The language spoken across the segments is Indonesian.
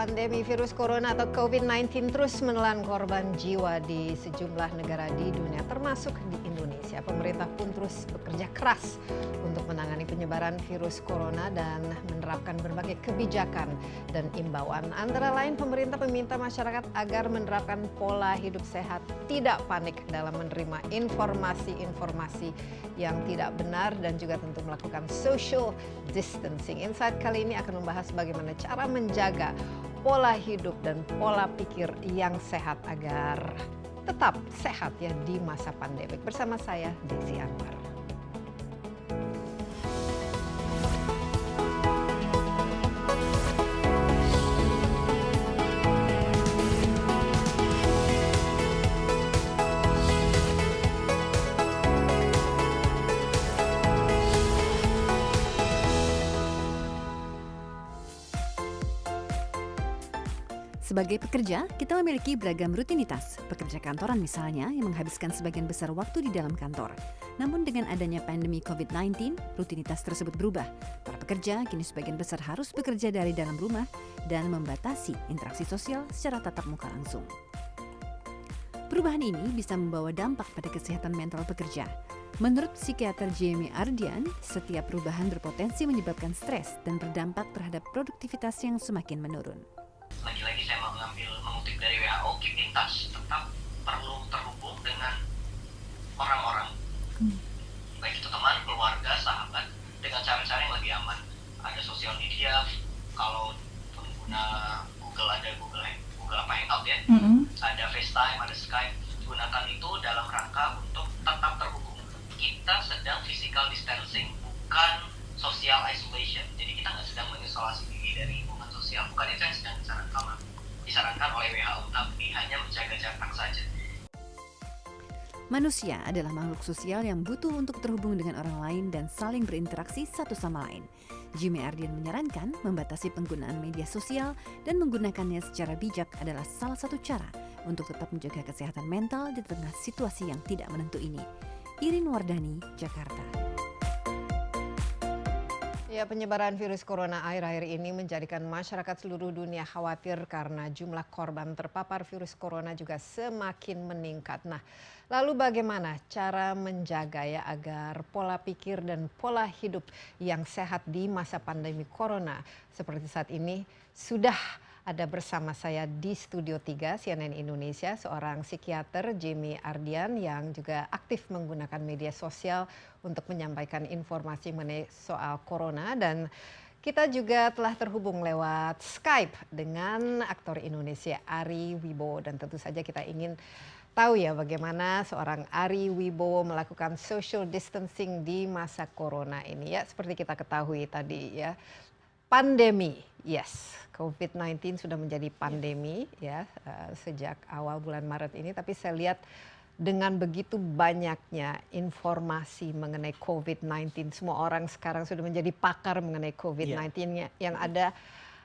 Pandemi virus corona atau COVID-19 terus menelan korban jiwa di sejumlah negara di dunia, termasuk di Indonesia. Pemerintah pun terus bekerja keras untuk menangani penyebaran virus corona dan menerapkan berbagai kebijakan dan imbauan. Antara lain, pemerintah meminta masyarakat agar menerapkan pola hidup sehat, tidak panik dalam menerima informasi-informasi yang tidak benar, dan juga tentu melakukan social distancing. Insight kali ini akan membahas bagaimana cara menjaga pola hidup dan pola pikir yang sehat agar tetap sehat ya di masa pandemik. Bersama saya Desi Anwar. Sebagai pekerja, kita memiliki beragam rutinitas. Pekerja kantoran misalnya yang menghabiskan sebagian besar waktu di dalam kantor. Namun dengan adanya pandemi COVID-19, rutinitas tersebut berubah. Para pekerja kini sebagian besar harus bekerja dari dalam rumah dan membatasi interaksi sosial secara tatap muka langsung. Perubahan ini bisa membawa dampak pada kesehatan mental pekerja. Menurut psikiater Jamie Ardian, setiap perubahan berpotensi menyebabkan stres dan berdampak terhadap produktivitas yang semakin menurun. Lagi-lagi saya mengutip dari WHO, keep in touch, tetap perlu terhubung dengan orang-orang, baik itu teman, keluarga, sahabat, dengan cara-cara yang lebih aman. Ada sosial media, kalau pengguna Google ada Google apa Hangout ya, ada FaceTime, ada Skype. Gunakan itu dalam rangka untuk tetap terhubung. Kita sedang physical distancing, bukan social isolation. Jadi kita nggak sedang mengisolasi diri dari lingkungan sosial, bukan itu yang sedang disarankan oleh WHO, tapi hanya menjaga jarak saja. Manusia adalah makhluk sosial yang butuh untuk terhubung dengan orang lain dan saling berinteraksi satu sama lain. Jamie Ardian menyarankan membatasi penggunaan media sosial dan menggunakannya secara bijak adalah salah satu cara untuk tetap menjaga kesehatan mental di tengah situasi yang tidak menentu ini. Irin Wardani, Jakarta. Ya, penyebaran virus corona akhir-akhir ini menjadikan masyarakat seluruh dunia khawatir karena jumlah korban terpapar virus corona juga semakin meningkat. Nah, lalu bagaimana cara menjaga ya agar pola pikir dan pola hidup yang sehat di masa pandemi corona seperti saat ini? Sudah ada bersama saya di Studio 3 CNN Indonesia seorang psikiater, Jamie Ardian, yang juga aktif menggunakan media sosial untuk menyampaikan informasi mengenai soal corona. Dan kita juga telah terhubung lewat Skype dengan aktor Indonesia Ari Wibowo. Dan tentu saja kita ingin tahu ya bagaimana seorang Ari Wibowo melakukan social distancing di masa corona ini ya. Seperti kita ketahui tadi ya, pandemi, yes, COVID-19 sudah menjadi pandemi ya sejak awal bulan Maret ini. Tapi saya lihat dengan begitu banyaknya informasi mengenai COVID-19, semua orang sekarang sudah menjadi pakar mengenai COVID-19. Yang ada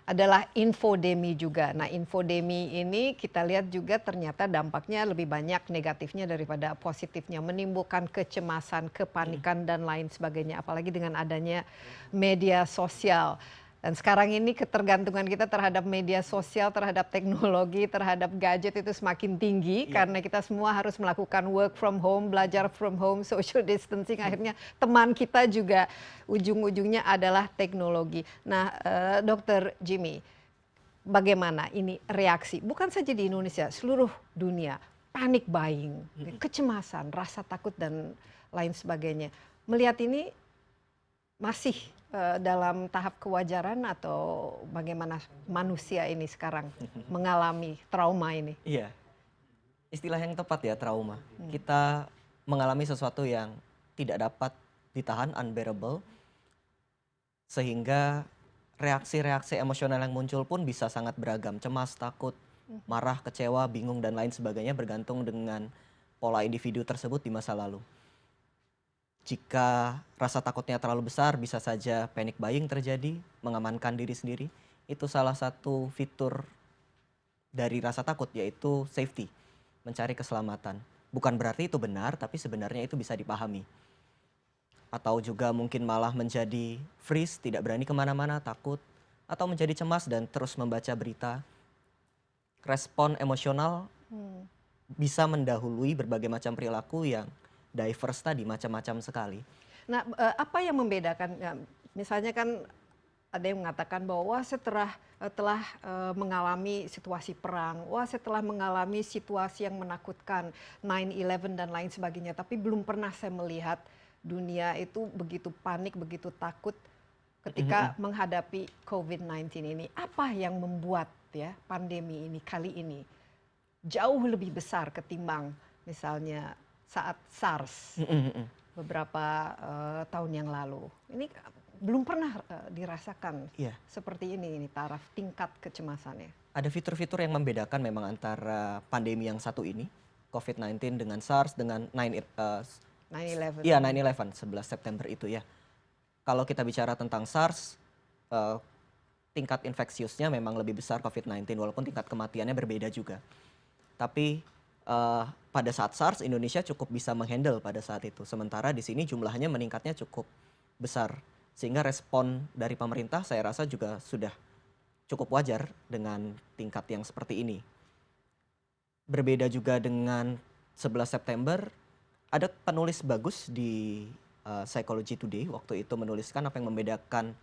adalah infodemi juga. Nah, infodemi ini kita lihat juga ternyata dampaknya lebih banyak negatifnya daripada positifnya, menimbulkan kecemasan, kepanikan dan lain sebagainya, apalagi dengan adanya media sosial. Dan sekarang ini ketergantungan kita terhadap media sosial, terhadap teknologi, terhadap gadget itu semakin tinggi karena kita semua harus melakukan work from home, belajar from home, social distancing. Akhirnya teman kita juga ujung-ujungnya adalah teknologi. Nah, Dr. Jimmy, bagaimana ini reaksi? Bukan saja di Indonesia, seluruh dunia, panic buying, kecemasan, rasa takut dan lain sebagainya. Melihat ini masih dalam tahap kewajaran atau bagaimana manusia ini sekarang mengalami trauma ini? Iya, istilah yang tepat ya, trauma. Kita mengalami sesuatu yang tidak dapat ditahan, unbearable, sehingga reaksi-reaksi emosional yang muncul pun bisa sangat beragam. Cemas, takut, marah, kecewa, bingung, dan lain sebagainya bergantung dengan pola individu tersebut di masa lalu. Jika rasa takutnya terlalu besar, bisa saja panic buying terjadi, mengamankan diri sendiri. Itu salah satu fitur dari rasa takut, yaitu safety, mencari keselamatan. Bukan berarti itu benar, tapi sebenarnya itu bisa dipahami. Atau juga mungkin malah menjadi freeze, tidak berani kemana-mana, takut. atau menjadi cemas dan terus membaca berita. Respon emosional bisa mendahului berbagai macam perilaku yang diverse tadi, macam-macam sekali. Nah, apa yang membedakan? Ya, misalnya kan ada yang mengatakan bahwa wah telah mengalami situasi perang, wah setelah mengalami situasi yang menakutkan, 9/11 dan lain sebagainya, tapi belum pernah saya melihat dunia itu begitu panik, begitu takut ketika menghadapi COVID-19 ini. Apa yang membuat ya pandemi ini kali ini jauh lebih besar ketimbang misalnya saat SARS beberapa tahun yang lalu? Ini belum pernah dirasakan seperti ini taraf tingkat kecemasannya. Ada fitur-fitur yang membedakan memang antara pandemi yang satu ini, COVID-19 dengan SARS dengan 9/11. Iya, 9/11, 11 September itu ya. Kalau kita bicara tentang SARS, tingkat infeksiusnya memang lebih besar COVID-19 walaupun tingkat kematiannya berbeda juga. Tapi pada saat SARS Indonesia cukup bisa menghandle pada saat itu. Sementara di sini jumlahnya meningkatnya cukup besar. Sehingga respon dari pemerintah saya rasa juga sudah cukup wajar dengan tingkat yang seperti ini. Berbeda juga dengan 11 September, ada penulis bagus di Psychology Today waktu itu menuliskan apa yang membedakan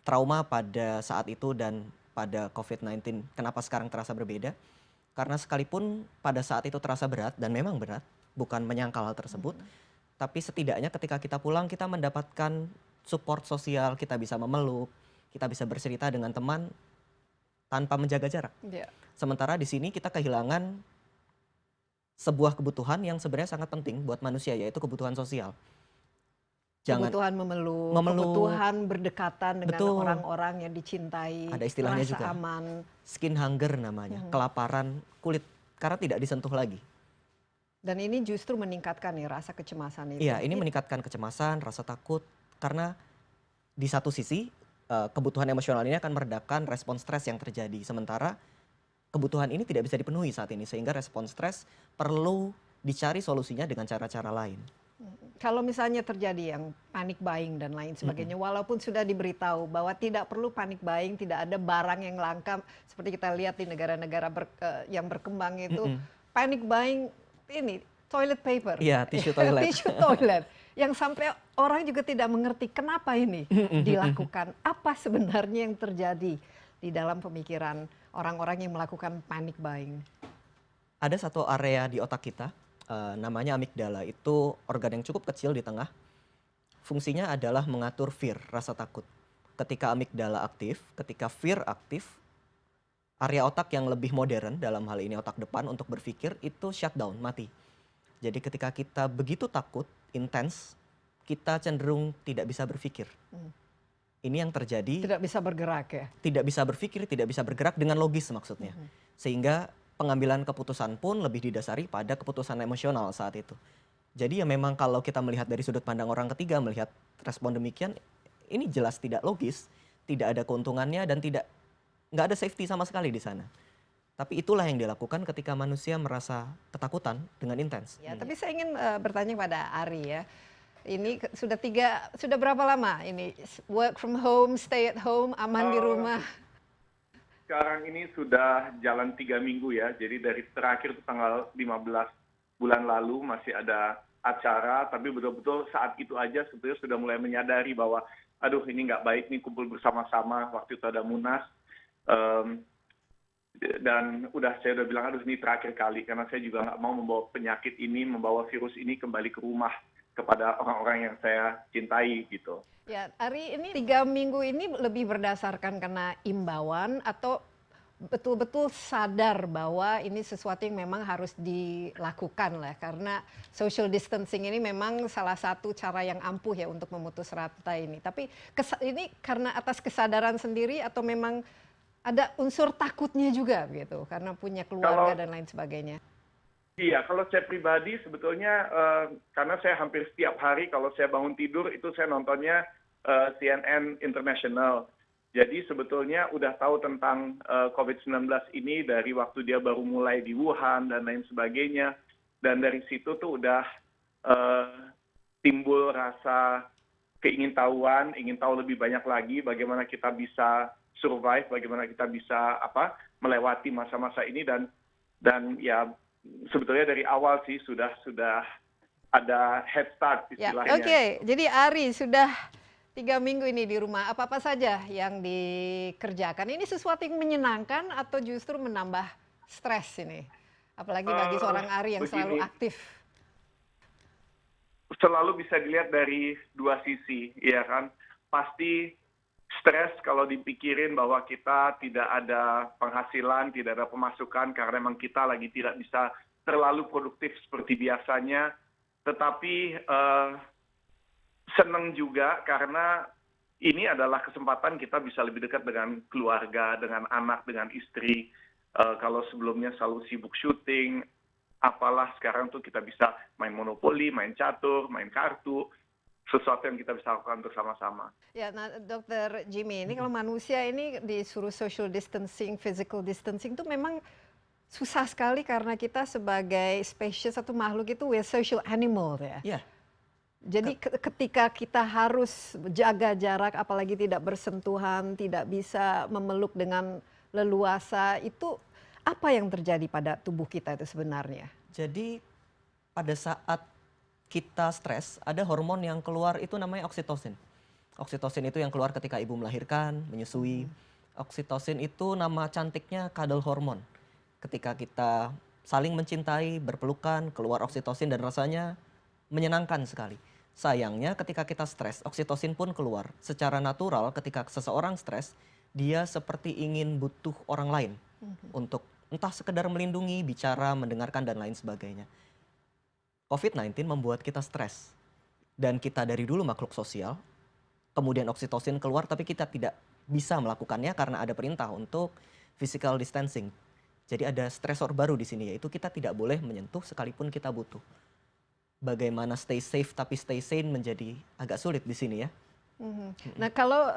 trauma pada saat itu dan pada COVID-19. Kenapa sekarang terasa berbeda? Karena sekalipun pada saat itu terasa berat, dan memang berat, bukan menyangkal hal tersebut, tapi setidaknya ketika kita pulang kita mendapatkan support sosial, kita bisa memeluk, kita bisa bercerita dengan teman tanpa menjaga jarak. Sementara di sini kita kehilangan sebuah kebutuhan yang sebenarnya sangat penting buat manusia, yaitu kebutuhan sosial. Kebutuhan memeluk, kebutuhan berdekatan dengan orang-orang yang dicintai, ada istilahnya merasa juga, aman. Skin hunger namanya, kelaparan kulit karena tidak disentuh lagi. Dan ini justru meningkatkan ya rasa kecemasan itu. Iya, ini meningkatkan kecemasan, rasa takut, karena di satu sisi kebutuhan emosional ini akan meredakan respon stres yang terjadi. Sementara kebutuhan ini tidak bisa dipenuhi saat ini, sehingga respon stres perlu dicari solusinya dengan cara-cara lain. Kalau misalnya terjadi yang panic buying dan lain sebagainya, walaupun sudah diberitahu bahwa tidak perlu panic buying, tidak ada barang yang langka, seperti kita lihat di negara-negara yang berkembang itu, panic buying ini toilet paper, tisu toilet, tisu toilet, yang sampai orang juga tidak mengerti kenapa ini dilakukan, apa sebenarnya yang terjadi di dalam pemikiran orang-orang yang melakukan panic buying. Ada satu area di otak kita, namanya amigdala, itu organ yang cukup kecil di tengah. Fungsinya adalah mengatur fear, rasa takut. Ketika amigdala aktif, ketika fear aktif, area otak yang lebih modern, dalam hal ini otak depan untuk berpikir, itu shutdown, mati. Jadi ketika kita begitu takut, intens, kita cenderung tidak bisa berpikir. Ini yang terjadi. Tidak bisa bergerak ya? Tidak bisa berpikir, tidak bisa bergerak dengan logis maksudnya. Sehingga pengambilan keputusan pun lebih didasari pada keputusan emosional saat itu. Jadi ya memang kalau kita melihat dari sudut pandang orang ketiga, melihat respon demikian, ini jelas tidak logis, tidak ada keuntungannya dan nggak ada safety sama sekali di sana. Tapi itulah yang dilakukan ketika manusia merasa ketakutan dengan intens. Ya, tapi saya ingin bertanya pada Ari ya. Ini sudah berapa lama ini work from home, stay at home, aman di rumah? Sekarang ini sudah jalan 3 minggu ya, jadi dari terakhir itu tanggal 15 bulan lalu masih ada acara, tapi betul-betul saat itu aja sebetulnya sudah mulai menyadari bahwa aduh ini nggak baik nih kumpul bersama-sama, waktu itu ada Munas, dan saya udah bilang aduh ini terakhir kali, karena saya juga nggak mau membawa penyakit ini, membawa virus ini kembali ke rumah kepada orang-orang yang saya cintai gitu. Ya, Ari, ini 3 minggu ini lebih berdasarkan karena imbauan atau betul-betul sadar bahwa ini sesuatu yang memang harus dilakukan lah, karena social distancing ini memang salah satu cara yang ampuh ya untuk memutus rantai ini. Tapi ini karena atas kesadaran sendiri atau memang ada unsur takutnya juga gitu karena punya keluarga dan lain sebagainya? Iya, kalau saya pribadi sebetulnya karena saya hampir setiap hari kalau saya bangun tidur itu saya nontonnya CNN International. Jadi sebetulnya udah tahu tentang COVID-19 ini dari waktu dia baru mulai di Wuhan dan lain sebagainya. Dan dari situ tuh udah timbul rasa keingintahuan, ingin tahu lebih banyak lagi bagaimana kita bisa survive, bagaimana kita bisa melewati masa-masa ini, dan ya sebetulnya dari awal sih sudah ada head start Ya, istilahnya. oke. Jadi Ari sudah 3 minggu ini di rumah. Apa-apa saja yang dikerjakan? Ini sesuatu yang menyenangkan atau justru menambah stres ini? Apalagi bagi seorang Ari yang selalu begini. aktif. Selalu bisa dilihat dari dua sisi, ya kan. Pasti stres kalau dipikirin bahwa kita tidak ada penghasilan, tidak ada pemasukan karena memang kita lagi tidak bisa terlalu produktif seperti biasanya. Tetapi senang juga karena ini adalah kesempatan kita bisa lebih dekat dengan keluarga, dengan anak, dengan istri. Kalau sebelumnya selalu sibuk syuting, apalah sekarang tuh kita bisa main monopoli, main catur, main kartu, sesuatu yang kita bisa lakukan bersama-sama. Ya, nah Dokter Jimmy, ini kalau manusia ini disuruh social distancing, physical distancing itu memang susah sekali karena kita sebagai species atau makhluk itu we're social animal ya. Ya, Jadi ketika kita harus jaga jarak, apalagi tidak bersentuhan, tidak bisa memeluk dengan leluasa, itu apa yang terjadi pada tubuh kita itu sebenarnya? jadi pada saat kita stres, ada hormon yang keluar itu namanya oksitosin. Oksitosin itu yang keluar ketika ibu melahirkan, menyusui. Oksitosin itu nama cantiknya cuddle hormon. Ketika kita saling mencintai, berpelukan, keluar oksitosin dan rasanya menyenangkan sekali. Sayangnya ketika kita stres, oksitosin pun keluar. Secara natural ketika seseorang stres, dia seperti ingin butuh orang lain untuk entah sekedar melindungi, bicara, mendengarkan dan lain sebagainya. COVID-19 membuat kita stres. Dan kita dari dulu makhluk sosial, kemudian oksitosin keluar tapi kita tidak bisa melakukannya karena ada perintah untuk physical distancing. Jadi ada stresor baru di sini, yaitu kita tidak boleh menyentuh sekalipun kita butuh. Bagaimana stay safe tapi stay sane menjadi agak sulit di sini ya. Nah kalau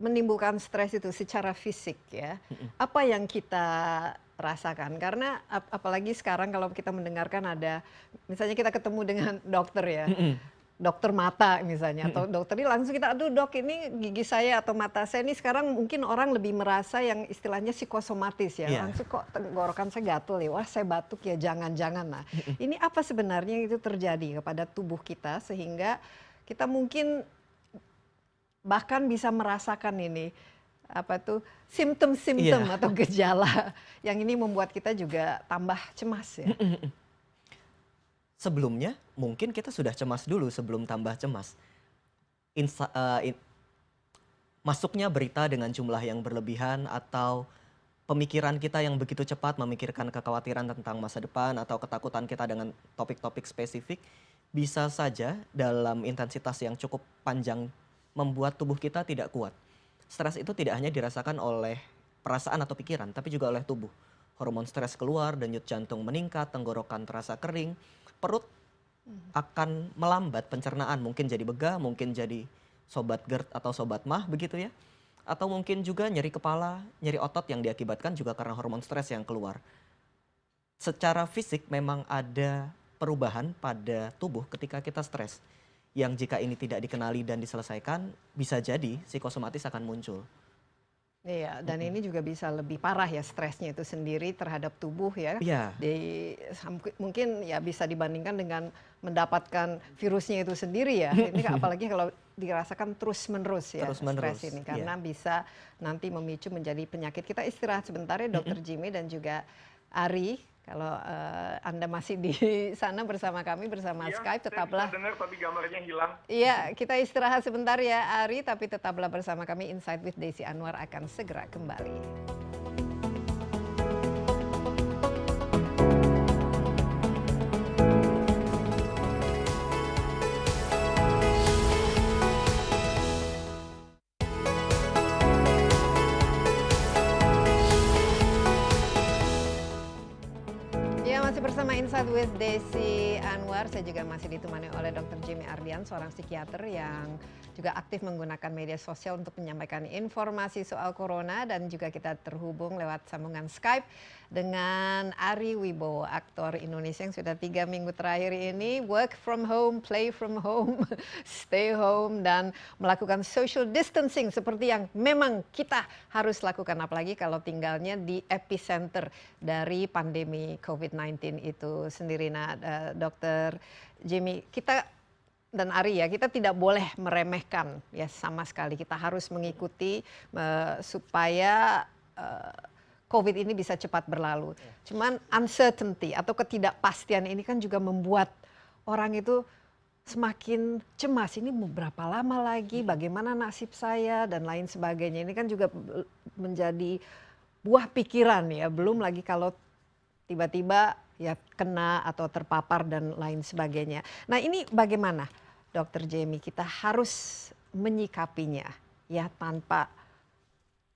menimbulkan stres itu secara fisik ya, apa yang kita rasakan? Karena apalagi sekarang kalau kita mendengarkan ada, misalnya kita ketemu dengan dokter ya, dokter mata misalnya, atau dokter ini langsung kita, aduh dok ini gigi saya atau mata saya ini sekarang mungkin orang lebih merasa yang istilahnya psikosomatis ya, Iya. langsung kok tenggorokan saya gatel ya, wah saya batuk ya, jangan-jangan. Nah ini apa sebenarnya yang itu terjadi kepada tubuh kita sehingga kita mungkin bahkan bisa merasakan ini apa tuh simptom-simptom Iya. atau gejala yang ini membuat kita juga tambah cemas ya. Sebelumnya mungkin kita sudah cemas dulu sebelum tambah cemas. Masuknya berita dengan jumlah yang berlebihan atau pemikiran kita yang begitu cepat memikirkan kekhawatiran tentang masa depan atau ketakutan kita dengan topik-topik spesifik bisa saja dalam intensitas yang cukup panjang membuat tubuh kita tidak kuat. Stres itu tidak hanya dirasakan oleh perasaan atau pikiran, tapi juga oleh tubuh. Hormon stres keluar, denyut jantung meningkat, tenggorokan terasa kering, perut akan melambat pencernaan, mungkin jadi begah, mungkin jadi sobat GERD atau sobat MAH begitu ya. Atau mungkin juga nyeri kepala, nyeri otot yang diakibatkan juga karena hormon stres yang keluar. Secara fisik memang ada perubahan pada tubuh ketika kita stres. Yang jika ini tidak dikenali dan diselesaikan, bisa jadi psikosomatis akan muncul. Iya, dan ini juga bisa lebih parah ya stresnya itu sendiri terhadap tubuh ya. Iya. Mungkin ya bisa dibandingkan dengan mendapatkan virusnya itu sendiri ya. Ini apalagi kalau dirasakan terus-menerus ya Terus-menerus, stres ini. Karena bisa nanti memicu menjadi penyakit. Kita istirahat sebentar ya Dr. Jimmy dan juga Ari. Kalau Anda masih di sana bersama kami, bersama Skype, tetaplah. Saya bisa dengar tapi gambarnya hilang. Iya, kita istirahat sebentar ya Ari, tapi tetaplah bersama kami. Insight with Desi Anwar akan segera kembali. Ya, masih bersama Insight with Desi Anwar. Saya juga masih ditemani oleh Dr. Jimmy Ardian, seorang psikiater yang juga aktif menggunakan media sosial untuk menyampaikan informasi soal corona, dan juga kita terhubung lewat sambungan Skype dengan Ari Wibowo, aktor Indonesia yang sudah 3 minggu terakhir ini work from home, play from home, stay home, dan melakukan social distancing seperti yang memang kita harus lakukan, apalagi kalau tinggalnya di epicenter dari pandemi COVID-19 itu sendiri. Nah, Dr. Jamie, kita dan Ari ya, kita tidak boleh meremehkan ya sama sekali. Kita harus mengikuti supaya COVID ini bisa cepat berlalu. Cuman uncertainty atau ketidakpastian ini kan juga membuat orang itu semakin cemas. Ini mau berapa lama lagi, bagaimana nasib saya, dan lain sebagainya. Ini kan juga menjadi buah pikiran ya. Belum lagi kalau tiba-tiba ya kena atau terpapar dan lain sebagainya. Nah, ini bagaimana, Dr. Jamie, kita harus menyikapinya ya tanpa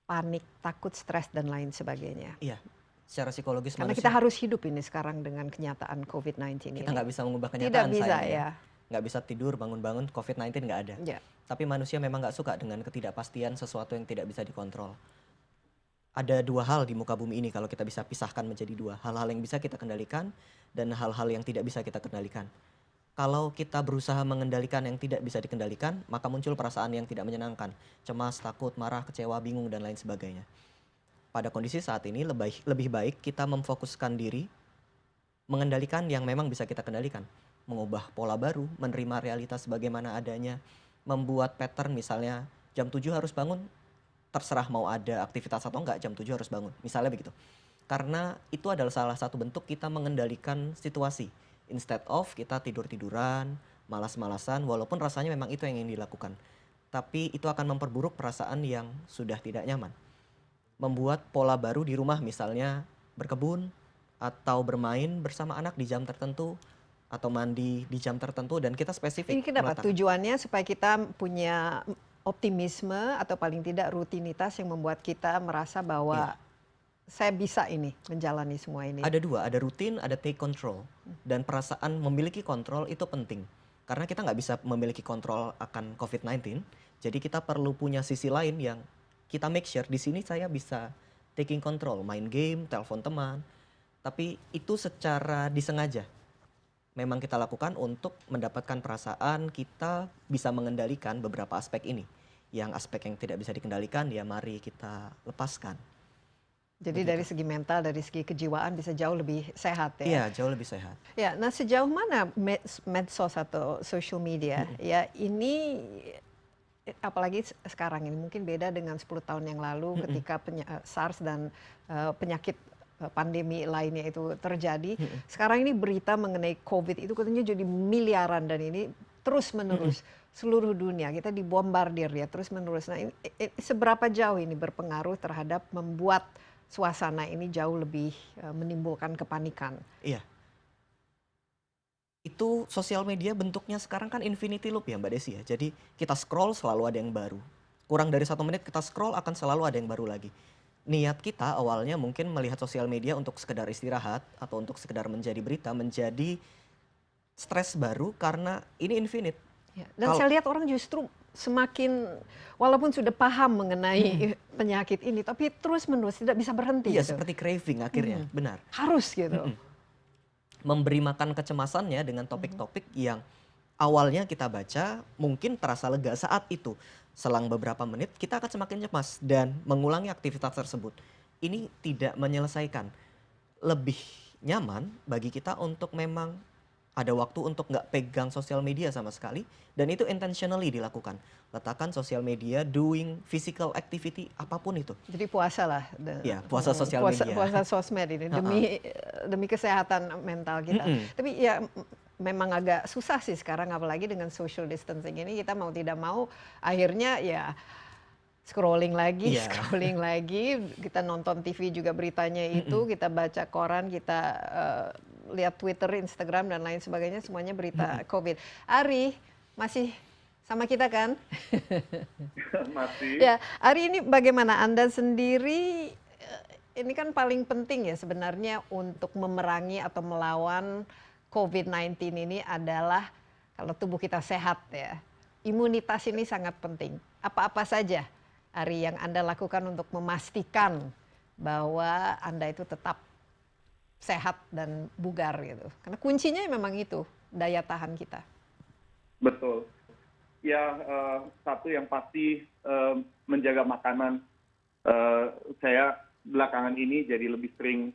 panik, takut, stres, dan lain sebagainya. Iya, secara psikologis Karena manusia, kita harus hidup ini sekarang dengan kenyataan COVID-19 ini. kita nggak bisa mengubah Tidak kenyataan, bisa sayangnya. ya. Nggak bisa tidur, bangun-bangun, COVID-19 nggak ada. Ya. Tapi manusia memang nggak suka dengan ketidakpastian sesuatu yang tidak bisa dikontrol. Ada 2 hal di muka bumi ini kalau kita bisa pisahkan menjadi 2. Hal-hal yang bisa kita kendalikan dan hal-hal yang tidak bisa kita kendalikan. Kalau kita berusaha mengendalikan yang tidak bisa dikendalikan, maka muncul perasaan yang tidak menyenangkan. Cemas, takut, marah, kecewa, bingung, dan lain sebagainya. Pada kondisi saat ini lebih baik kita memfokuskan diri mengendalikan yang memang bisa kita kendalikan. Mengubah pola baru, menerima realitas bagaimana adanya, membuat pattern misalnya jam 7 harus bangun, terserah mau ada aktivitas atau enggak, jam 7 harus bangun. Misalnya begitu. Karena itu adalah salah satu bentuk kita mengendalikan situasi. Instead of kita tidur-tiduran, malas-malasan, walaupun rasanya memang itu yang ingin dilakukan. Tapi itu akan memperburuk perasaan yang sudah tidak nyaman. Membuat pola baru di rumah, misalnya berkebun, atau bermain bersama anak di jam tertentu, atau mandi di jam tertentu, dan kita spesifik. Ini kenapa meletakkan. tujuannya supaya kita punya optimisme atau paling tidak rutinitas yang membuat kita merasa bahwa saya bisa ini menjalani semua ini. Ada 2, ada rutin, ada take control. Dan perasaan memiliki kontrol itu penting. Karena kita nggak bisa memiliki kontrol akan COVID-19, jadi kita perlu punya sisi lain yang kita make sure di sini saya bisa taking control, main game, telepon teman. Tapi itu secara disengaja. Memang kita lakukan untuk mendapatkan perasaan kita bisa mengendalikan beberapa aspek ini. Yang aspek yang tidak bisa dikendalikan, ya mari kita lepaskan. Jadi dari segi mental, dari segi kejiwaan bisa jauh lebih sehat ya. Iya, jauh lebih sehat. Ya, nah sejauh mana medsos atau social media ya ini, apalagi sekarang ini mungkin beda dengan 10 tahun yang lalu ketika SARS dan penyakit pandemi lainnya itu terjadi. Sekarang ini berita mengenai COVID itu katanya jadi miliaran, dan ini terus menerus seluruh dunia kita dibombardir ya terus menerus. Nah, ini, seberapa jauh ini berpengaruh terhadap membuat suasana ini jauh lebih menimbulkan kepanikan? Iya. Itu sosial media bentuknya sekarang kan infinity loop ya Mbak Desi ya. Jadi kita scroll selalu ada yang baru. Kurang dari 1 menit kita scroll akan selalu ada yang baru lagi. Niat kita awalnya mungkin melihat sosial media untuk sekedar istirahat atau untuk sekedar menjadi berita, menjadi stres baru karena ini infinite. Ya, dan saya lihat orang justru semakin, walaupun sudah paham mengenai penyakit ini, tapi terus menerus tidak bisa berhenti. Iya, gitu. seperti craving akhirnya, benar. Harus gitu. Memberi makan kecemasannya dengan topik-topik yang awalnya kita baca mungkin terasa lega saat itu. Selang beberapa menit kita akan semakin cemas dan mengulangi aktivitas tersebut. Ini tidak menyelesaikan. Lebih nyaman bagi kita untuk memang ada waktu untuk nggak pegang sosial media sama sekali, dan itu intentionally dilakukan. Letakkan sosial media, doing physical activity, apapun itu. Jadi puasa lah. Ya, puasa sosial media. Puasa sosmed ini demi kesehatan mental kita. Tapi ya memang agak susah sih sekarang, apalagi dengan social distancing ini, kita mau tidak mau akhirnya ya scrolling lagi, kita nonton TV juga beritanya itu, kita baca koran, kita lihat Twitter, Instagram, dan lain sebagainya, semuanya berita COVID. Ari, masih sama kita kan? Masih. Ya, Ari, ini bagaimana Anda sendiri, ini kan paling penting ya sebenarnya untuk memerangi atau melawan COVID-19 ini adalah kalau tubuh kita sehat ya. imunitas ini sangat penting. Apa-apa saja, Ari, yang Anda lakukan untuk memastikan bahwa Anda itu tetap sehat dan bugar gitu? Karena kuncinya memang itu, daya tahan kita. Betul. Ya, satu yang pasti menjaga makanan. Saya belakangan ini jadi lebih sering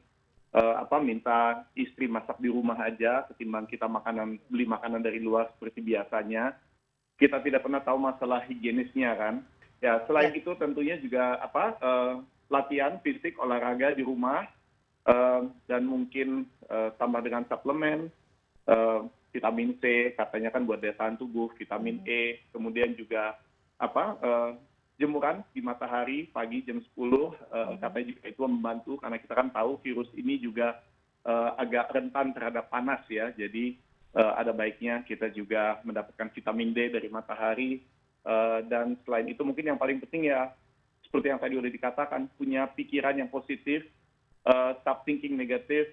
minta istri masak di rumah aja ketimbang kita beli makanan dari luar seperti biasanya. Kita tidak pernah tahu masalah higienisnya kan. Ya, selain itu tentunya juga latihan fisik, olahraga di rumah, dan mungkin tambah dengan suplemen, vitamin C katanya kan buat daya tahan tubuh, vitamin E, kemudian juga jemuran di matahari pagi jam 10, katanya juga itu membantu karena kita kan tahu virus ini juga agak rentan terhadap panas ya, jadi ada baiknya kita juga mendapatkan vitamin D dari matahari, dan selain itu mungkin yang paling penting ya seperti yang tadi udah dikatakan, punya pikiran yang positif, stop thinking negatif,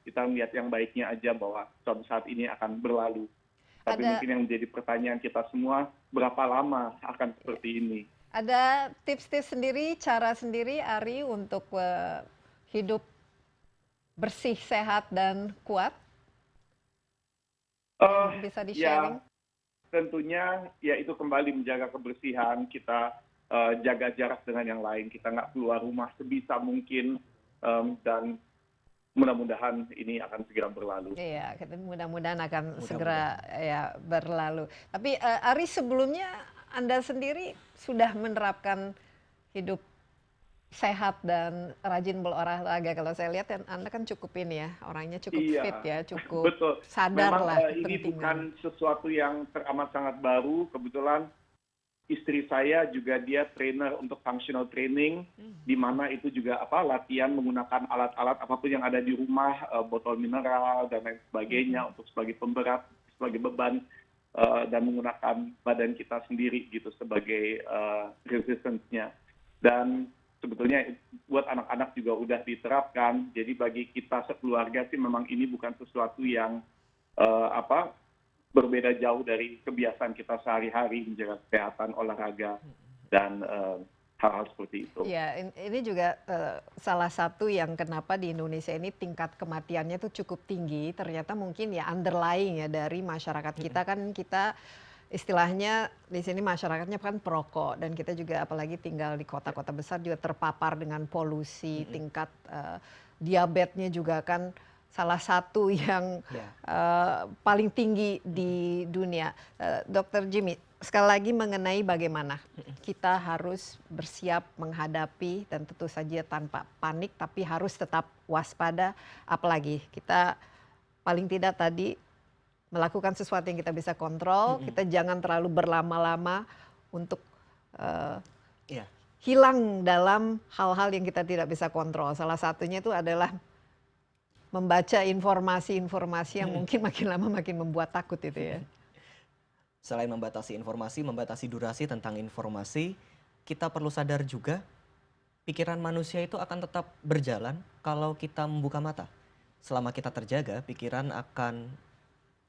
kita melihat yang baiknya aja bahwa suatu saat ini akan berlalu. Tapi mungkin yang menjadi pertanyaan kita semua, berapa lama akan seperti ini? Ada tips-tips sendiri, cara sendiri, Ari, untuk hidup bersih, sehat, dan kuat? Bisa di-sharing? Ya, tentunya ya itu kembali menjaga kebersihan, kita jaga jarak dengan yang lain, kita nggak keluar rumah sebisa mungkin, dan mudah-mudahan ini akan segera berlalu. Iya, mudah-mudahan akan segera ya berlalu. Tapi Ari, sebelumnya Anda sendiri sudah menerapkan hidup sehat dan rajin berolahraga. Kalau saya lihat Anda kan cukup ini ya, orangnya cukup fit ya, cukup betul. sadar Memang, lah ini pentingnya. bukan sesuatu yang teramat sangat baru. Kebetulan istri saya juga dia trainer untuk functional training, di mana itu juga latihan menggunakan alat-alat apapun yang ada di rumah, botol mineral dan lain sebagainya untuk sebagai pemberat, sebagai beban, dan menggunakan badan kita sendiri gitu sebagai resistance-nya. Dan sebetulnya buat anak-anak juga udah diterapkan. Jadi bagi kita sekeluarga sih memang ini bukan sesuatu yang berbeda jauh dari kebiasaan kita sehari-hari menjaga kesehatan, olahraga, dan hal-hal seperti itu. Ya, ini juga salah satu yang kenapa di Indonesia ini tingkat kematiannya itu cukup tinggi. Ternyata mungkin ya underlying ya dari masyarakat kita kan, kita istilahnya di sini masyarakatnya kan perokok, dan kita juga apalagi tinggal di kota-kota besar juga terpapar dengan polusi, tingkat diabetesnya juga kan salah satu yang paling tinggi di dunia. Dr. Jimmy, sekali lagi mengenai bagaimana kita harus bersiap menghadapi, dan tentu saja tanpa panik, tapi harus tetap waspada, apalagi kita paling tidak tadi melakukan sesuatu yang kita bisa kontrol, kita jangan terlalu berlama-lama untuk hilang dalam hal-hal yang kita tidak bisa kontrol. Salah satunya itu adalah membaca informasi-informasi yang mungkin makin lama makin membuat takut itu ya. Selain membatasi informasi, membatasi durasi tentang informasi, kita perlu sadar juga pikiran manusia itu akan tetap berjalan kalau kita membuka mata. Selama kita terjaga, pikiran akan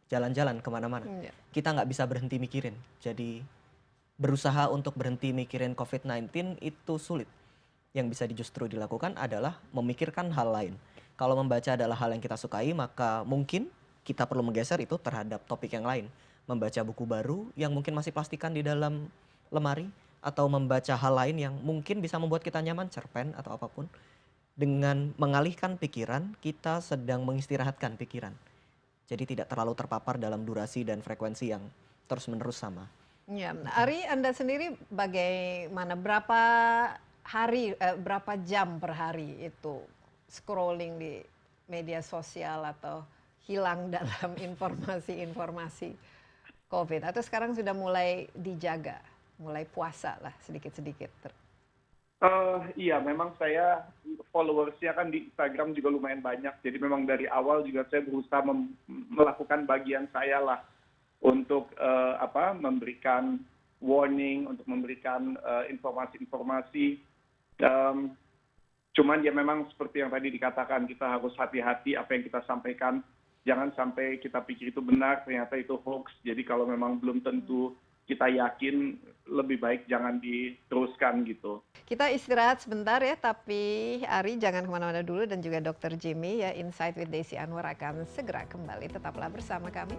jalan-jalan kemana-mana. Kita nggak bisa berhenti mikirin. Jadi berusaha untuk berhenti mikirin COVID-19 itu sulit. Yang bisa justru dilakukan adalah memikirkan hal lain. Kalau membaca adalah hal yang kita sukai, maka mungkin kita perlu menggeser itu terhadap topik yang lain. Membaca buku baru yang mungkin masih plastikan di dalam lemari, atau membaca hal lain yang mungkin bisa membuat kita nyaman, cerpen atau apapun. Dengan mengalihkan pikiran, kita sedang mengistirahatkan pikiran. Jadi tidak terlalu terpapar dalam durasi dan frekuensi yang terus-menerus sama. Ya, Ari, Anda sendiri bagaimana? Berapa jam per hari itu scrolling di media sosial atau hilang dalam informasi-informasi COVID? Atau sekarang sudah mulai dijaga, mulai puasa lah sedikit-sedikit? Iya, memang saya followersnya kan di Instagram juga lumayan banyak. Jadi memang dari awal juga saya berusaha melakukan bagian saya lah untuk memberikan warning, untuk memberikan informasi-informasi. Cuman ya memang seperti yang tadi dikatakan, kita harus hati-hati apa yang kita sampaikan. Jangan sampai kita pikir itu benar, ternyata itu hoax. Jadi kalau memang belum tentu kita yakin lebih baik jangan diteruskan gitu. Kita istirahat sebentar ya, tapi Ari jangan kemana-mana dulu dan juga Dr. Jimmy ya. Insight with Desi Anwar akan segera kembali. Tetaplah bersama kami.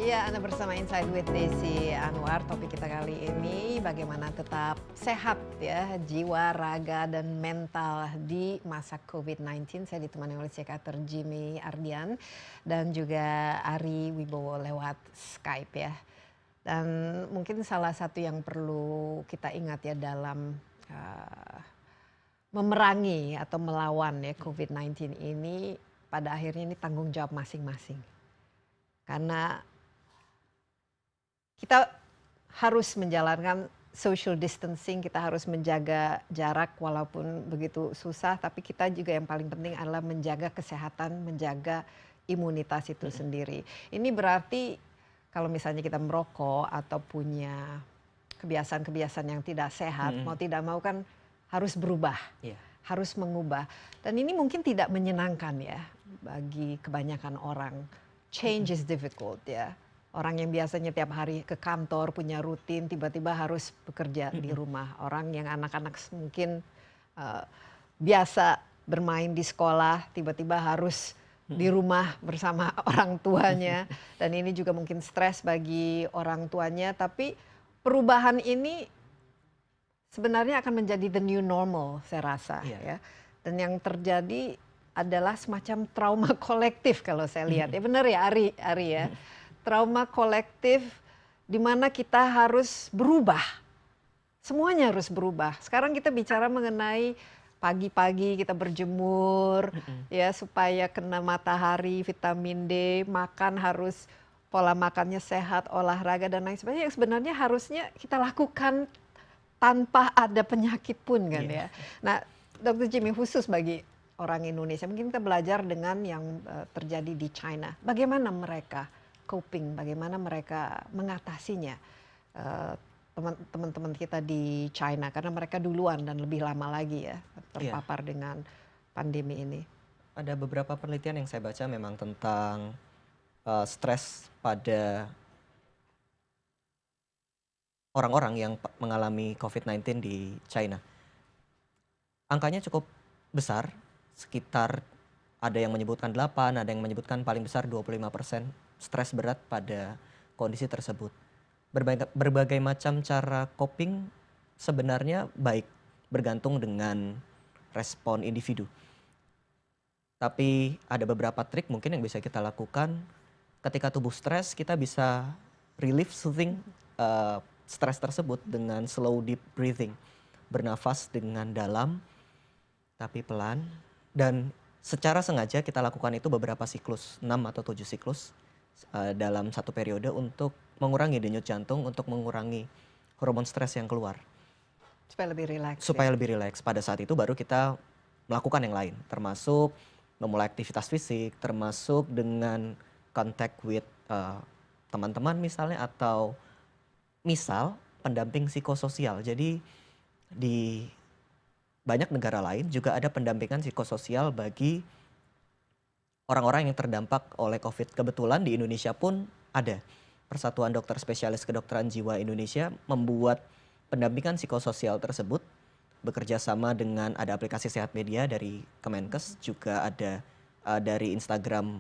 Iya, Anda bersama Insight with Desi Anwar. Topik kita kali ini bagaimana tetap sehat ya, jiwa, raga, dan mental di masa COVID-19. Saya ditemani oleh psikiater Jimmy Ardian dan juga Ari Wibowo lewat Skype ya. Dan mungkin salah satu yang perlu kita ingat ya dalam memerangi atau melawan ya COVID-19 ini, pada akhirnya ini tanggung jawab masing-masing. Karena kita harus menjalankan social distancing, kita harus menjaga jarak walaupun begitu susah, tapi kita juga yang paling penting adalah menjaga kesehatan, menjaga imunitas itu sendiri. Ini berarti kalau misalnya kita merokok atau punya kebiasaan-kebiasaan yang tidak sehat, mau tidak mau kan harus berubah, harus mengubah. Dan ini mungkin tidak menyenangkan ya bagi kebanyakan orang. Change is difficult ya. Orang yang biasanya tiap hari ke kantor, punya rutin, tiba-tiba harus bekerja di rumah. Orang yang anak-anak mungkin biasa bermain di sekolah, tiba-tiba harus di rumah bersama orang tuanya. Dan ini juga mungkin stres bagi orang tuanya. Tapi perubahan ini sebenarnya akan menjadi the new normal, saya rasa. Ya. Dan yang terjadi adalah semacam trauma kolektif kalau saya lihat. Ya benar ya Ari ya. Trauma kolektif di mana kita harus berubah. Semuanya harus berubah. Sekarang kita bicara mengenai pagi-pagi kita berjemur ya supaya kena matahari, vitamin D, makan harus pola makannya sehat, olahraga dan lain sebagainya. Yang sebenarnya harusnya kita lakukan tanpa ada penyakit pun kan ya. Nah, Dr. Jimmy, khusus bagi orang Indonesia, mungkin kita belajar dengan yang terjadi di China. Bagaimana mereka coping, bagaimana mereka mengatasinya, teman-teman kita di China, karena mereka duluan dan lebih lama lagi ya terpapar dengan pandemi ini. Ada beberapa penelitian yang saya baca memang tentang stres pada orang-orang yang mengalami COVID-19 di China. Angkanya cukup besar, sekitar ada yang menyebutkan 8, ada yang menyebutkan paling besar 25% stres berat pada kondisi tersebut. Berbagai macam cara coping sebenarnya baik, bergantung dengan respon individu. Tapi ada beberapa trik mungkin yang bisa kita lakukan. Ketika tubuh stres, kita bisa relieve, soothing stres tersebut dengan slow deep breathing. Bernafas dengan dalam tapi pelan, dan secara sengaja kita lakukan itu beberapa siklus, 6 atau 7 siklus dalam satu periode untuk mengurangi denyut jantung, untuk mengurangi hormon stres yang keluar. Supaya lebih rileks. Supaya lebih rileks. Pada saat itu baru kita melakukan yang lain, termasuk memulai aktivitas fisik, termasuk dengan contact with teman-teman misalnya, atau misal pendamping psikososial. Jadi di banyak negara lain juga ada pendampingan psikososial bagi orang-orang yang terdampak oleh COVID. Kebetulan di Indonesia pun ada. Persatuan Dokter Spesialis Kedokteran Jiwa Indonesia membuat pendampingan psikososial tersebut, bekerja sama dengan ada aplikasi Sehat Media dari Kemenkes, juga ada dari Instagram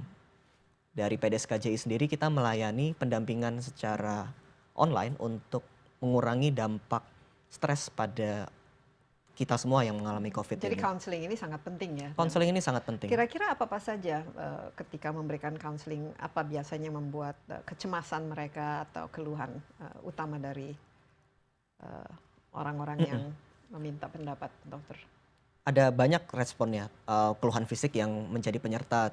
dari PDSKJI sendiri. Kita melayani pendampingan secara online untuk mengurangi dampak stres pada kita semua yang mengalami COVID Jadi ini. counseling ini sangat penting ya. Counseling ini sangat penting. Kira-kira apa saja ketika memberikan counseling, apa biasanya membuat kecemasan mereka atau keluhan utama dari orang-orang yang meminta pendapat dokter? Ada banyak responnya, keluhan fisik yang menjadi penyerta,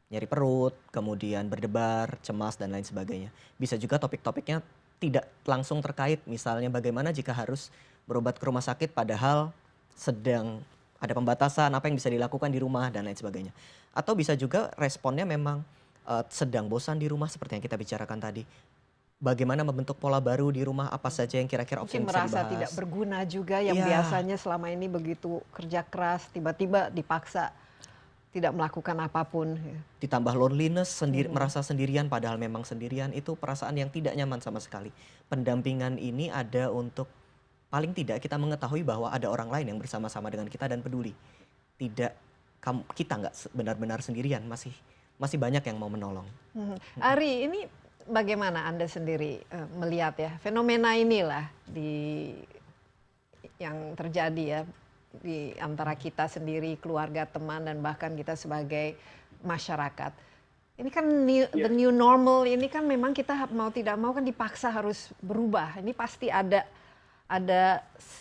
nyeri perut, kemudian berdebar, cemas, dan lain sebagainya. Bisa juga topik-topiknya tidak langsung terkait, misalnya bagaimana jika harus berobat ke rumah sakit padahal sedang ada pembatasan, apa yang bisa dilakukan di rumah, dan lain sebagainya. Atau bisa juga responnya memang sedang bosan di rumah seperti yang kita bicarakan tadi. bagaimana membentuk pola baru di rumah, apa saja yang kira-kira opsi Mungkin yang bisa merasa dibahas. tidak berguna juga yang Iya. biasanya selama ini begitu kerja keras, tiba-tiba dipaksa tidak melakukan apapun. Ditambah loneliness, merasa sendirian padahal memang sendirian, itu perasaan yang tidak nyaman sama sekali. Pendampingan ini ada untuk paling tidak kita mengetahui bahwa ada orang lain yang bersama-sama dengan kita dan peduli. Tidak, kita nggak benar-benar sendirian, masih banyak yang mau menolong. Ari, ini bagaimana Anda sendiri melihat ya fenomena inilah yang terjadi ya di antara kita sendiri, keluarga, teman, dan bahkan kita sebagai masyarakat. Ini kan the new normal ini kan memang kita mau tidak mau kan dipaksa harus berubah. Ini pasti ada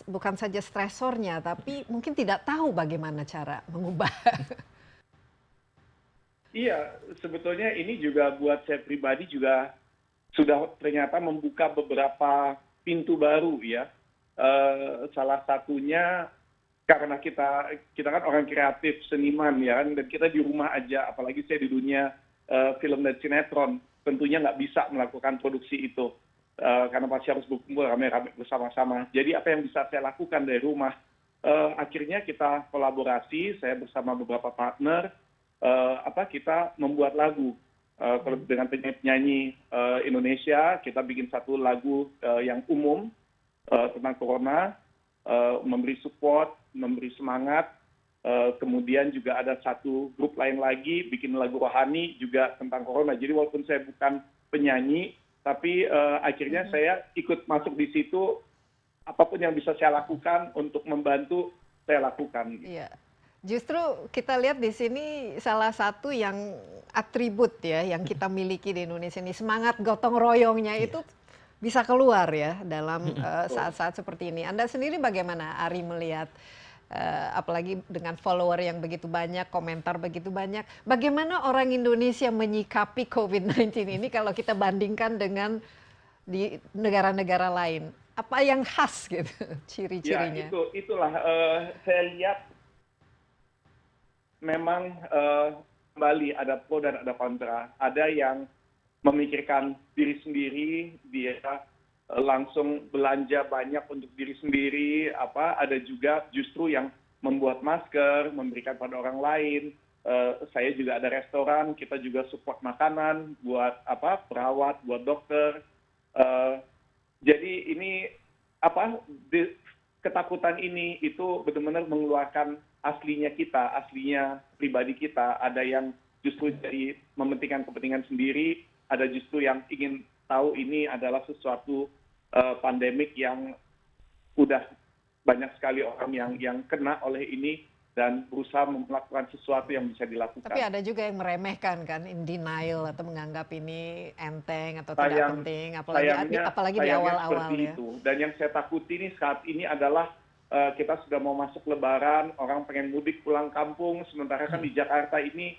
bukan saja stresornya, tapi mungkin tidak tahu bagaimana cara mengubah. Iya, sebetulnya ini juga buat saya pribadi juga sudah ternyata membuka beberapa pintu baru ya. Salah satunya karena kita kan orang kreatif, seniman ya, dan kita di rumah aja, apalagi saya di dunia film dan sinetron, tentunya nggak bisa melakukan produksi itu karena pasti harus berkumpul rame-rame bersama-sama. Jadi apa yang bisa saya lakukan dari rumah? Akhirnya kita kolaborasi, saya bersama beberapa partner, kita membuat lagu dengan penyanyi Indonesia. Kita bikin satu lagu yang umum tentang corona, memberi support, memberi semangat. Kemudian juga ada satu grup lain lagi bikin lagu rohani juga tentang corona. Jadi walaupun saya bukan penyanyi, tapi akhirnya saya ikut masuk di situ. Apapun yang bisa saya lakukan untuk membantu, saya lakukan. Iya. Justru kita lihat di sini salah satu yang atribut ya yang kita miliki di Indonesia ini, semangat gotong royongnya itu bisa keluar ya dalam saat-saat seperti ini. Anda sendiri bagaimana Ari melihat apalagi dengan follower yang begitu banyak, komentar begitu banyak, bagaimana orang Indonesia menyikapi COVID-19 ini kalau kita bandingkan dengan di negara-negara lain? Apa yang khas gitu ciri-cirinya? Ya, itulah saya lihat memang kembali ada pro dan ada kontra. Ada yang memikirkan diri sendiri, dia langsung belanja banyak untuk diri sendiri. Ada juga justru yang membuat masker, memberikan pada orang lain. Saya juga ada restoran, kita juga support makanan buat perawat, buat dokter. Jadi ini ketakutan ini itu benar-benar mengeluarkan aslinya kita, aslinya pribadi kita. Ada yang justru jadi mementingkan kepentingan sendiri, ada justru yang ingin tahu ini adalah sesuatu pandemik yang udah banyak sekali orang yang kena oleh ini dan berusaha melakukan sesuatu yang bisa dilakukan. Tapi ada juga yang meremehkan kan, in denial atau menganggap ini enteng atau tidak penting, apalagi di awal-awal ya. Itu. Dan yang saya takuti ini saat ini adalah kita sudah mau masuk Lebaran, orang pengen mudik pulang kampung, sementara kan di Jakarta ini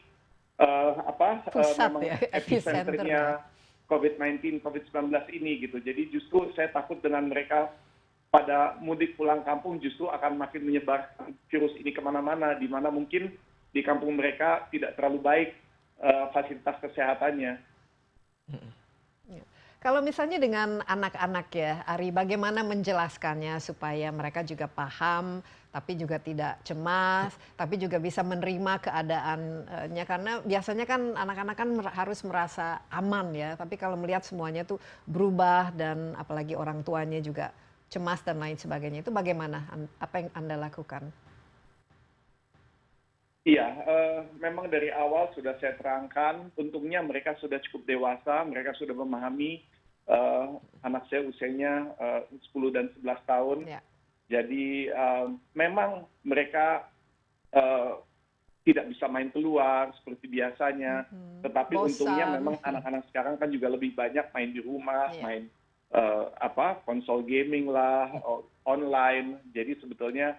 memang epicenternya COVID-19, COVID-19 ini gitu. Jadi justru saya takut dengan mereka pada mudik pulang kampung justru akan makin menyebar virus ini kemana-mana, di mana mungkin di kampung mereka tidak terlalu baik fasilitas kesehatannya. Kalau misalnya dengan anak-anak ya, Ari, bagaimana menjelaskannya supaya mereka juga paham, tapi juga tidak cemas, tapi juga bisa menerima keadaannya, karena biasanya kan anak-anak kan harus merasa aman ya, tapi kalau melihat semuanya tuh berubah dan apalagi orang tuanya juga cemas dan lain sebagainya, itu bagaimana? Apa yang Anda lakukan? Iya, memang dari awal sudah saya terangkan, untungnya mereka sudah cukup dewasa, mereka sudah memahami, anak saya usianya 10 dan 11 tahun, jadi memang mereka tidak bisa main keluar seperti biasanya, tetapi untungnya memang anak-anak sekarang kan juga lebih banyak main di rumah, main konsol gaming lah, online. Jadi sebetulnya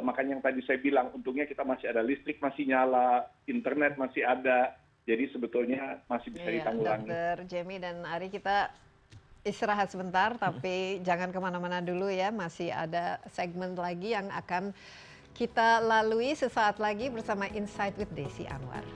makanya yang tadi saya bilang, untungnya kita masih ada listrik, masih nyala, internet masih ada. Jadi sebetulnya masih bisa ditanggulangi. Dr. Jamie dan Ari, kita istirahat sebentar, tapi jangan kemana-mana dulu ya. Masih ada segmen lagi yang akan kita lalui sesaat lagi bersama Insight with Desi Anwar.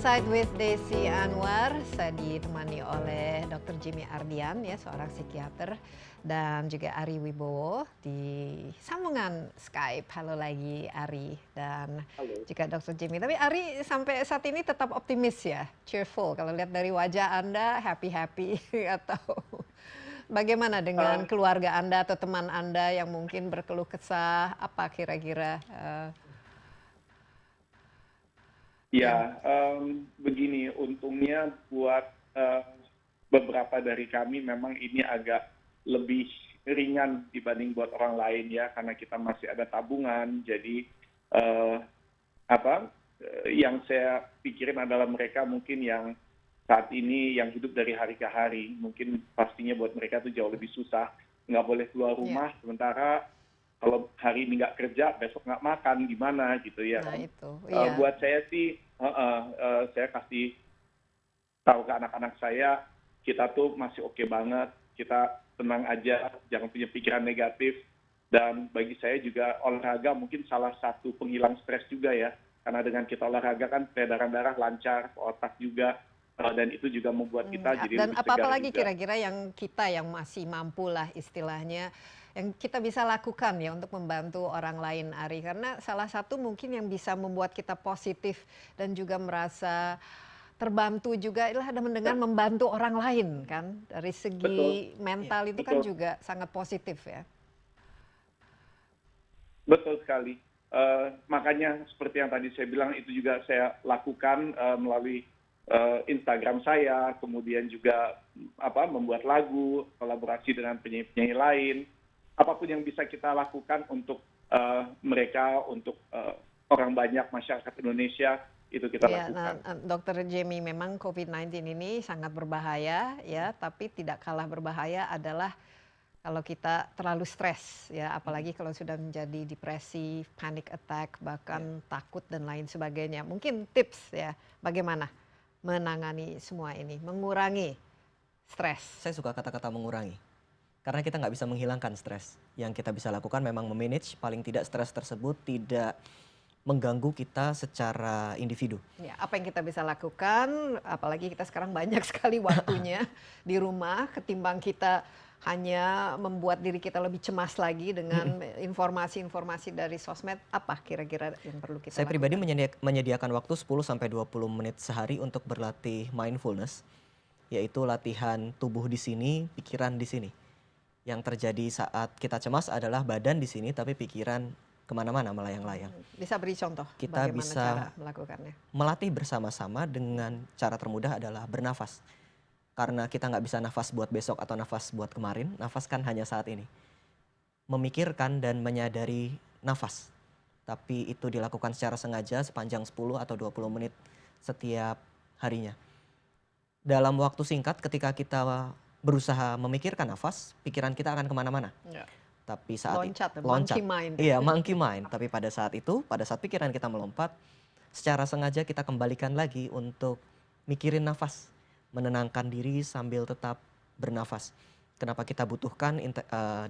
Insight with Desi Anwar, saya ditemani oleh Dr. Jimmy Ardian, ya, seorang psikiater, dan juga Ari Wibowo di sambungan Skype. Halo lagi Ari dan Halo. juga Dr. Jimmy. Tapi Ari sampai saat ini tetap optimis ya, cheerful. Kalau lihat dari wajah Anda, happy-happy atau bagaimana dengan keluarga Anda atau teman Anda yang mungkin berkeluh kesah, apa kira-kira? Ya, begini, untungnya buat beberapa dari kami memang ini agak lebih ringan dibanding buat orang lain ya, karena kita masih ada tabungan. Jadi yang saya pikirin adalah mereka mungkin yang saat ini yang hidup dari hari ke hari, mungkin pastinya buat mereka itu jauh lebih susah, nggak boleh keluar rumah, sementara kalau hari ini nggak kerja, besok nggak makan, gimana gitu ya. Nah itu, buat saya sih, saya kasih tahu ke anak-anak saya, kita tuh masih oke banget, kita tenang aja, jangan punya pikiran negatif. Dan bagi saya juga olahraga mungkin salah satu penghilang stres juga ya, karena dengan kita olahraga kan peredaran darah lancar, ke otak juga, dan itu juga membuat kita jadi dan lebih segar apa lagi juga. kira-kira yang kita yang masih mampu lah istilahnya yang kita bisa lakukan ya untuk membantu orang lain, Ari, karena salah satu mungkin yang bisa membuat kita positif dan juga merasa terbantu juga adalah dengan membantu orang lain kan, dari segi mental itu kan juga sangat positif ya. Betul sekali. Makanya seperti yang tadi saya bilang, itu juga saya lakukan melalui Instagram saya, kemudian juga membuat lagu, kolaborasi dengan penyanyi-penyanyi lain. Apapun yang bisa kita lakukan untuk mereka, untuk orang banyak masyarakat Indonesia, itu kita lakukan. Nah, Dr. Jamie, memang COVID-19 ini sangat berbahaya ya, tapi tidak kalah berbahaya adalah kalau kita terlalu stres ya, apalagi kalau sudah menjadi depresi, panic attack, bahkan takut dan lain sebagainya. Mungkin tips ya, bagaimana menangani semua ini, mengurangi stres. Saya suka kata-kata mengurangi. Karena kita nggak bisa menghilangkan stres. Yang kita bisa lakukan memang memanage, paling tidak stres tersebut tidak mengganggu kita secara individu. Ya, apa yang kita bisa lakukan, apalagi kita sekarang banyak sekali waktunya di rumah, ketimbang kita hanya membuat diri kita lebih cemas lagi dengan informasi-informasi dari sosmed, apa kira-kira yang perlu kita Saya lakukan? pribadi menyediakan waktu 10-20 menit sehari untuk berlatih mindfulness, yaitu latihan tubuh di sini, pikiran di sini. Yang terjadi saat kita cemas adalah badan di sini, tapi pikiran kemana-mana melayang-layang. Bisa beri contoh Kita bagaimana bisa cara melakukannya? melatih bersama-sama dengan cara termudah adalah bernafas. Karena kita nggak bisa nafas buat besok atau nafas buat kemarin, nafas kan hanya saat ini. Memikirkan dan menyadari nafas. Tapi itu dilakukan secara sengaja sepanjang 10 atau 20 menit setiap harinya. Dalam waktu singkat ketika kita berusaha memikirkan nafas, pikiran kita akan kemana-mana. Ya. Tapi saat Loncat, loncat, monkey mind. iya monkey mind. Tapi pada saat itu, pada saat pikiran kita melompat, secara sengaja kita kembalikan lagi untuk mikirin nafas, menenangkan diri sambil tetap bernafas. Kenapa kita butuhkan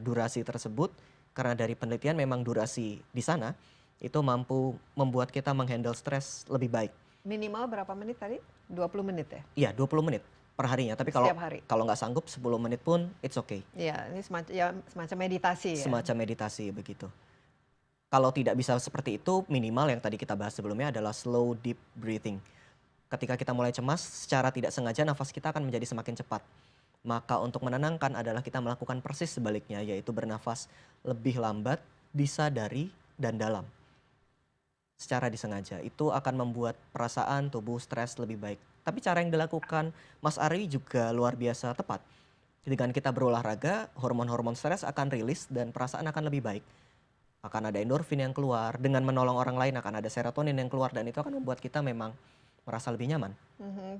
durasi tersebut? Karena dari penelitian memang durasi di sana itu mampu membuat kita menghandle stres lebih baik. Minimal berapa menit tadi? 20 menit ya? Iya, 20 menit per harinya. Tapi Setiap hari? kalau nggak sanggup 10 menit pun it's okay. Iya, ini semacam meditasi ya? Semacam meditasi begitu. Kalau tidak bisa seperti itu, minimal yang tadi kita bahas sebelumnya adalah slow deep breathing. Ketika kita mulai cemas, secara tidak sengaja nafas kita akan menjadi semakin cepat. Maka untuk menenangkan adalah kita melakukan persis sebaliknya, yaitu bernafas lebih lambat, disadari, dan dalam. Secara disengaja, itu akan membuat perasaan tubuh stres lebih baik. Tapi cara yang dilakukan Mas Ari juga luar biasa tepat. Dengan kita berolahraga, hormon-hormon stres akan rilis dan perasaan akan lebih baik. Akan ada endorfin yang keluar, dengan menolong orang lain akan ada serotonin yang keluar, dan itu akan membuat kita memang merasa lebih nyaman.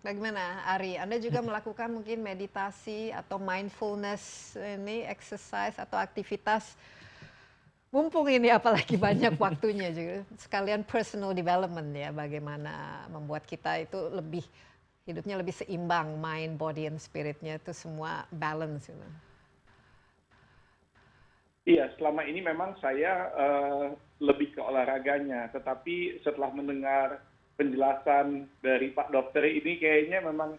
Bagaimana Ari? Anda juga melakukan mungkin meditasi atau mindfulness, ini exercise atau aktivitas, mumpung ini apalagi banyak waktunya juga, sekalian personal development ya, bagaimana membuat kita itu hidupnya lebih seimbang, mind, body, and spiritnya itu semua balance. Gitu. Iya, selama ini memang saya lebih ke olahraganya, tetapi setelah mendengar penjelasan dari Pak Dokter ini kayaknya memang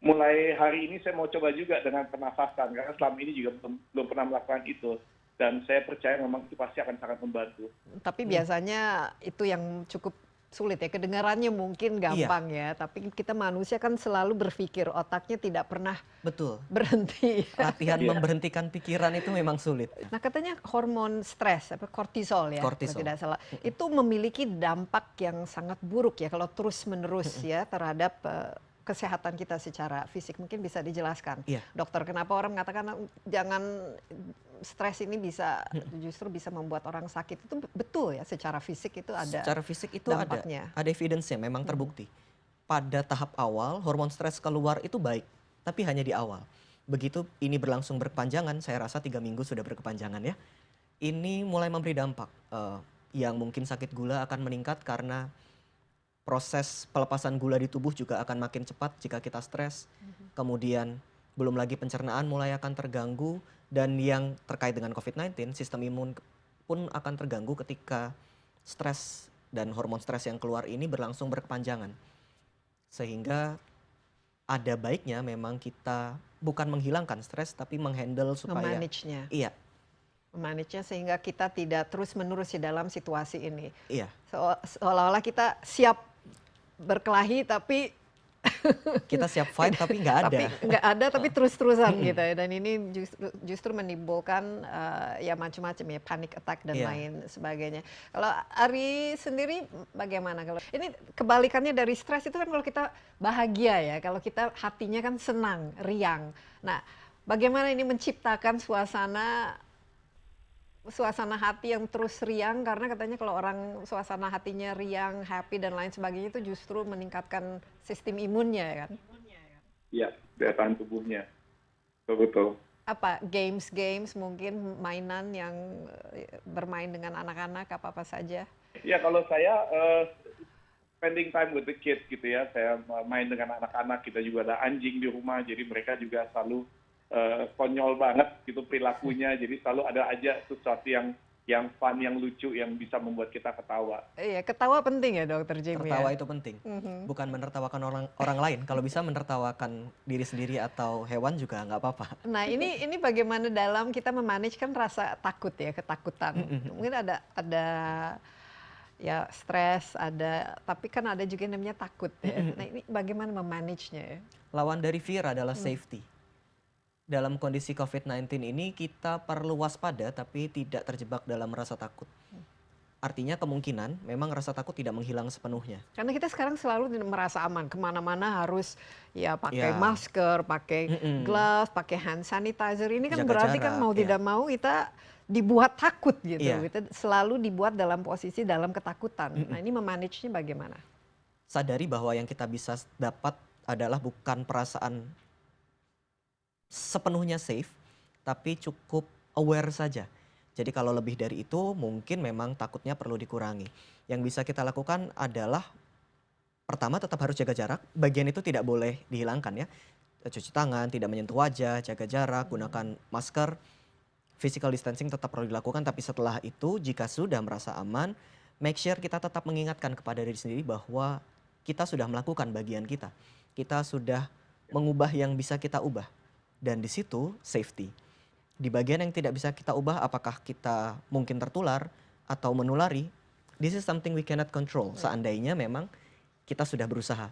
mulai hari ini saya mau coba juga dengan pernafasan karena selama ini juga belum pernah melakukan itu dan saya percaya memang itu pasti akan sangat membantu. Tapi biasanya itu yang cukup sulit ya, kedengarannya mungkin gampang ya, tapi kita manusia kan selalu berpikir, otaknya tidak pernah Betul. berhenti. Latihan memberhentikan pikiran itu memang sulit. Nah katanya hormon stres, apa kortisol ya, Kortisol. kalau tidak salah, itu memiliki dampak yang sangat buruk ya kalau terus menerus ya terhadap kesehatan kita secara fisik. Mungkin bisa dijelaskan, Iya. dokter, kenapa orang mengatakan jangan stres ini bisa justru bisa membuat orang sakit. Itu betul ya, secara fisik itu ada Secara fisik itu dampaknya. ada evidence-nya, memang terbukti. Pada tahap awal hormon stres keluar itu baik, tapi hanya di awal. Begitu ini berlangsung berkepanjangan, saya rasa 3 minggu sudah berkepanjangan ya. Ini mulai memberi dampak. Yang mungkin sakit gula akan meningkat karena proses pelepasan gula di tubuh juga akan makin cepat jika kita stres. Kemudian belum lagi pencernaan mulai akan terganggu, dan yang terkait dengan COVID-19, sistem imun pun akan terganggu ketika stres dan hormon stres yang keluar ini berlangsung berkepanjangan. Sehingga ada baiknya memang kita bukan menghilangkan stres tapi menghandle supaya memanage-nya. Iya, Memanage-nya sehingga kita tidak terus-menerus di dalam situasi ini. iya. Seolah-olah kita siap berkelahi tapi Kita siap fight tapi nggak ada. tapi nggak ada, tapi terus-terusan gitu ya. Dan ini justru menimbulkan ya macam-macam ya, panic attack dan Iya. lain sebagainya. Kalau Ari sendiri bagaimana? Kalau ini kebalikannya dari stres itu kan kalau kita bahagia ya, kalau kita hatinya kan senang, riang. Nah, bagaimana ini menciptakan suasana hati yang terus riang, karena katanya kalau orang suasana hatinya riang, happy dan lain sebagainya itu justru meningkatkan sistem imunnya kan. Iya, daya tahan tubuhnya. Betul. Apa games mungkin mainan yang bermain dengan anak-anak apa saja? Ya kalau saya spending time with the kids gitu ya, saya main dengan anak-anak, kita juga ada anjing di rumah, jadi mereka juga selalu konyol banget gitu perilakunya, jadi selalu ada aja sesuatu yang fun, yang lucu, yang bisa membuat kita ketawa. Iya, ketawa penting ya Dokter Jimmy. Tertawa Ya? itu penting, bukan menertawakan orang lain. Kalau bisa menertawakan diri sendiri atau hewan juga nggak apa-apa. Nah ini bagaimana dalam kita memanage kan rasa takut ya, ketakutan. Mungkin ada ya stres, tapi kan ada juga yang namanya takut ya. Nah ini bagaimana memanage-nya ya? Lawan dari fear adalah safety. Dalam kondisi COVID-19 ini kita perlu waspada tapi tidak terjebak dalam rasa takut. Artinya kemungkinan memang rasa takut tidak menghilang sepenuhnya. Karena kita sekarang selalu merasa aman, kemana-mana harus ya pakai Ya. masker, pakai gloves, pakai hand sanitizer. Ini kan Jaga berarti kan jarak, mau ya. tidak mau kita dibuat takut gitu. Iya. Kita selalu dibuat dalam posisi dalam ketakutan. Nah ini memanage-nya bagaimana? Sadari bahwa yang kita bisa dapat adalah bukan perasaan sepenuhnya safe, tapi cukup aware saja. Jadi kalau lebih dari itu mungkin memang takutnya perlu dikurangi. Yang bisa kita lakukan adalah pertama tetap harus jaga jarak. Bagian itu tidak boleh dihilangkan ya. Cuci tangan, tidak menyentuh wajah, jaga jarak, gunakan masker. Physical distancing tetap perlu dilakukan, tapi setelah itu jika sudah merasa aman, make sure kita tetap mengingatkan kepada diri sendiri bahwa kita sudah melakukan bagian kita. Kita sudah mengubah yang bisa kita ubah. Dan di situ safety. Di bagian yang tidak bisa kita ubah, apakah kita mungkin tertular atau menulari, this is something we cannot control. Seandainya memang kita sudah berusaha.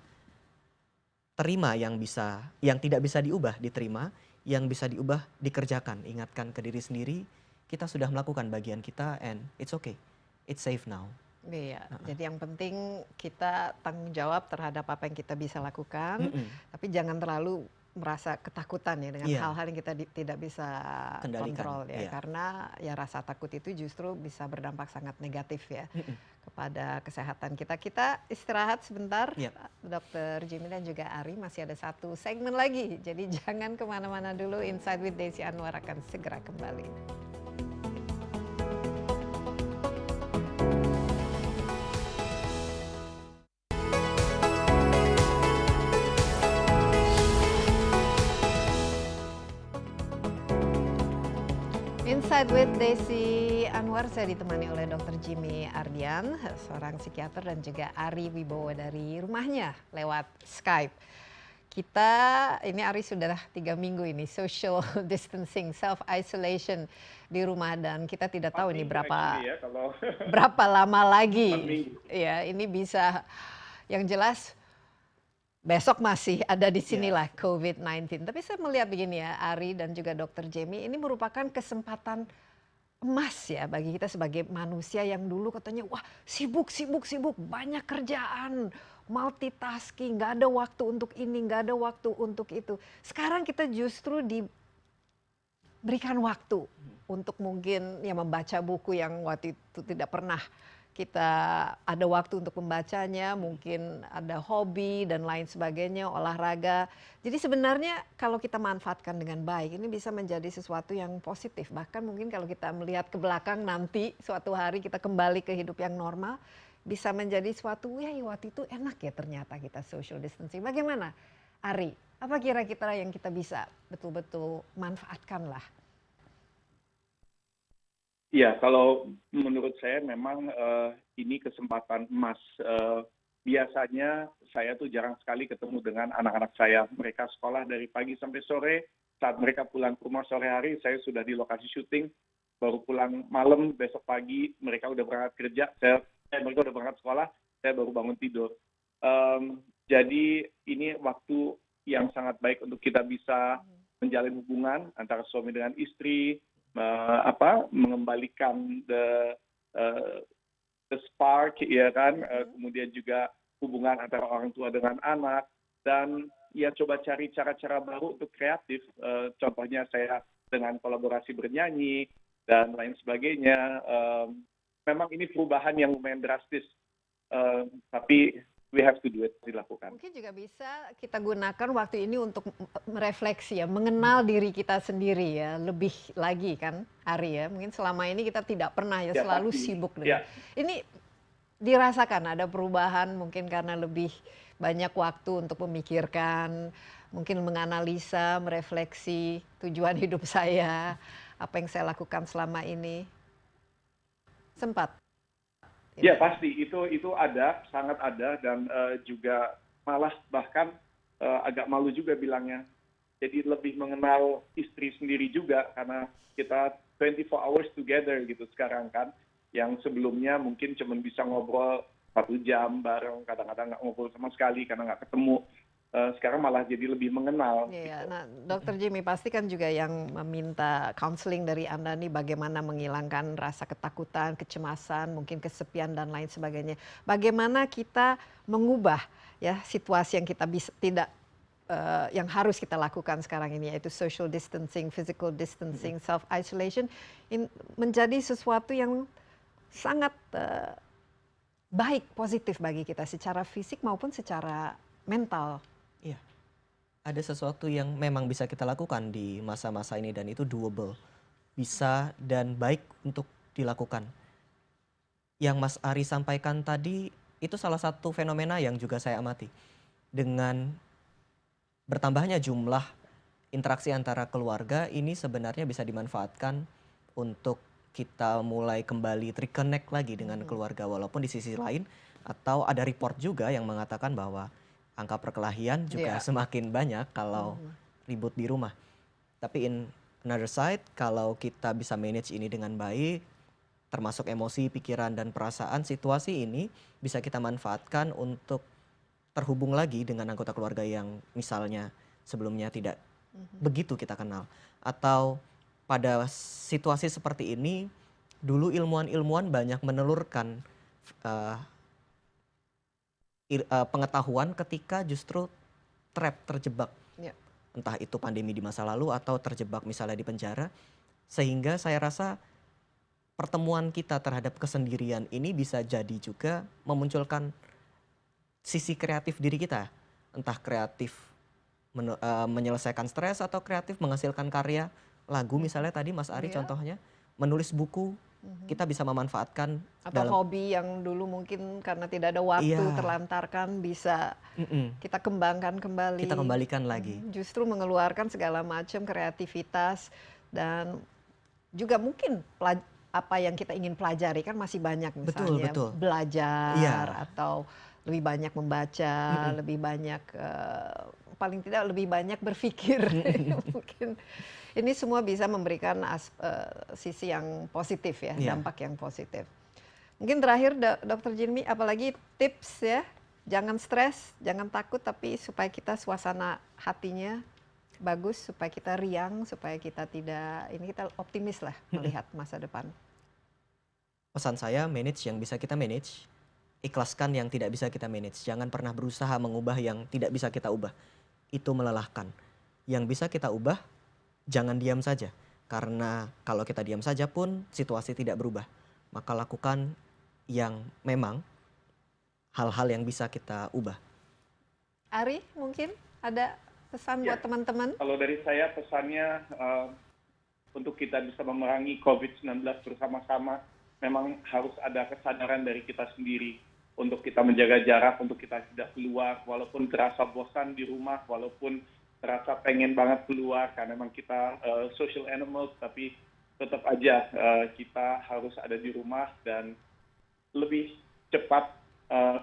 Terima yang tidak bisa diubah, diterima. Yang bisa diubah, dikerjakan. Ingatkan ke diri sendiri, kita sudah melakukan bagian kita and it's okay. It's safe now. Iya, jadi yang penting kita tanggung jawab terhadap apa yang kita bisa lakukan, tapi jangan terlalu merasa ketakutan ya dengan Iya. hal-hal yang kita tidak bisa Kendalikan, kontrol ya, iya. karena ya rasa takut itu justru bisa berdampak sangat negatif ya kepada kesehatan kita. Kita istirahat sebentar, Iya. Dr. Jimmy dan juga Ari, masih ada satu segmen lagi, jadi jangan kemana-mana dulu. Insight with Desi Anwar akan segera kembali. Insight with Desi Desi Anwar, saya ditemani oleh Dr. Jimmy Ardian, seorang psikiater, dan juga Ari Wibowo dari rumahnya lewat Skype. Ini Ari sudah 3 minggu ini social distancing, self isolation di rumah, dan kita tidak tahu ini berapa lama lagi. Ya, ini bisa, yang jelas besok masih ada di sinilah COVID-19. Tapi saya melihat begini ya, Ari dan juga Dr. Jamie, ini merupakan kesempatan emas ya bagi kita sebagai manusia yang dulu katanya, wah sibuk, banyak kerjaan, multitasking, nggak ada waktu untuk ini, nggak ada waktu untuk itu. Sekarang kita justru diberikan waktu untuk mungkin ya membaca buku yang waktu itu tidak pernah kita ada waktu untuk membacanya, mungkin ada hobi dan lain sebagainya, olahraga. Jadi sebenarnya kalau kita manfaatkan dengan baik, ini bisa menjadi sesuatu yang positif. Bahkan mungkin kalau kita melihat ke belakang nanti, suatu hari kita kembali ke hidup yang normal, bisa menjadi suatu, ya waktu itu enak ya ternyata kita social distancing. Bagaimana, Ari? Apa kira-kira yang kita bisa betul-betul manfaatkan lah? Ya, kalau menurut saya memang ini kesempatan emas. Biasanya saya tuh jarang sekali ketemu dengan anak-anak saya. Mereka sekolah dari pagi sampai sore. Saat mereka pulang ke rumah sore hari, saya sudah di lokasi syuting. Baru pulang malam, besok pagi mereka udah berangkat kerja. Mereka udah berangkat sekolah, saya baru bangun tidur. Jadi ini waktu yang sangat baik untuk kita bisa menjalin hubungan antara suami dengan istri, mengembalikan the spark, ya kan, kemudian juga hubungan antara orang tua dengan anak, dan ya coba cari cara-cara baru untuk kreatif. Contohnya saya dengan kolaborasi bernyanyi dan lain sebagainya. Memang ini perubahan yang lumayan drastis, tapi we have to do it, dilakukan. Mungkin juga bisa kita gunakan waktu ini untuk merefleksi ya, mengenal diri kita sendiri ya, lebih lagi kan, Ari ya. Mungkin selama ini kita tidak pernah ya, selalu pasti sibuk dengan. Ini dirasakan ada perubahan mungkin karena lebih banyak waktu untuk memikirkan, mungkin menganalisa, merefleksi tujuan hidup saya, apa yang saya lakukan selama ini. Sempat. Ya pasti, itu ada, sangat ada, dan juga malah bahkan agak malu juga bilangnya. Jadi lebih mengenal istri sendiri juga, karena kita 24 hours together gitu sekarang kan. Yang sebelumnya mungkin cuma bisa ngobrol 1 jam bareng, kadang-kadang nggak ngobrol sama sekali karena nggak ketemu. Sekarang malah jadi lebih mengenal. Iya, gitu. nah Dr. Jimmy pasti kan juga yang meminta counseling dari Anda nih bagaimana menghilangkan rasa ketakutan, kecemasan, mungkin kesepian dan lain sebagainya. Bagaimana kita mengubah ya situasi yang kita bisa yang harus kita lakukan sekarang ini, yaitu social distancing, physical distancing, self isolation menjadi sesuatu yang sangat baik, positif bagi kita secara fisik maupun secara mental. Iya, ada sesuatu yang memang bisa kita lakukan di masa-masa ini dan itu doable, bisa dan baik untuk dilakukan. Yang Mas Ari sampaikan tadi itu salah satu fenomena yang juga saya amati. Dengan bertambahnya jumlah interaksi antara keluarga, ini sebenarnya bisa dimanfaatkan untuk kita mulai kembali reconnect lagi dengan keluarga, walaupun di sisi lain atau ada report juga yang mengatakan bahwa angka perkelahian juga semakin banyak kalau ribut di rumah. Tapi in another side, kalau kita bisa manage ini dengan baik, termasuk emosi, pikiran, dan perasaan, situasi ini bisa kita manfaatkan untuk terhubung lagi dengan anggota keluarga yang misalnya sebelumnya tidak begitu kita kenal. Atau pada situasi seperti ini, dulu ilmuwan-ilmuwan banyak menelurkan pengetahuan ketika justru terjebak, entah itu pandemi di masa lalu atau terjebak misalnya di penjara, sehingga saya rasa pertemuan kita terhadap kesendirian ini bisa jadi juga memunculkan sisi kreatif diri kita, entah kreatif menyelesaikan stres atau kreatif menghasilkan karya lagu misalnya tadi Mas Ari contohnya, menulis buku. Kita bisa memanfaatkan atau hobi yang dulu mungkin karena tidak ada waktu terlantarkan bisa kita kembangkan kembali. Kita kembalikan lagi. Justru mengeluarkan segala macam kreativitas dan juga mungkin apa yang kita ingin pelajari, kan masih banyak Betul, misalnya betul. belajar Iya. atau lebih banyak membaca, lebih banyak paling tidak lebih banyak berpikir. Mungkin ini semua bisa memberikan sisi yang positif ya, Iya. dampak yang positif. Mungkin terakhir Dr. Jimmy, apalagi tips ya, jangan stres, jangan takut, tapi supaya kita suasana hatinya bagus, supaya kita riang, supaya kita tidak, ini kita optimis lah melihat masa depan. Pesan saya, manage yang bisa kita manage, ikhlaskan yang tidak bisa kita manage. Jangan pernah berusaha mengubah yang tidak bisa kita ubah. Itu melelahkan. Yang bisa kita ubah, jangan diam saja. Karena kalau kita diam saja pun situasi tidak berubah. Maka lakukan yang memang hal-hal yang bisa kita ubah. Ari, mungkin ada pesan buat teman-teman? Kalau dari saya pesannya untuk kita bisa memerangi COVID-19 bersama-sama, memang harus ada kesadaran dari kita sendiri untuk kita menjaga jarak, untuk kita tidak keluar, walaupun terasa bosan di rumah, walaupun terasa pengen banget keluar, karena memang kita social animals, tapi tetap aja kita harus ada di rumah, dan lebih cepat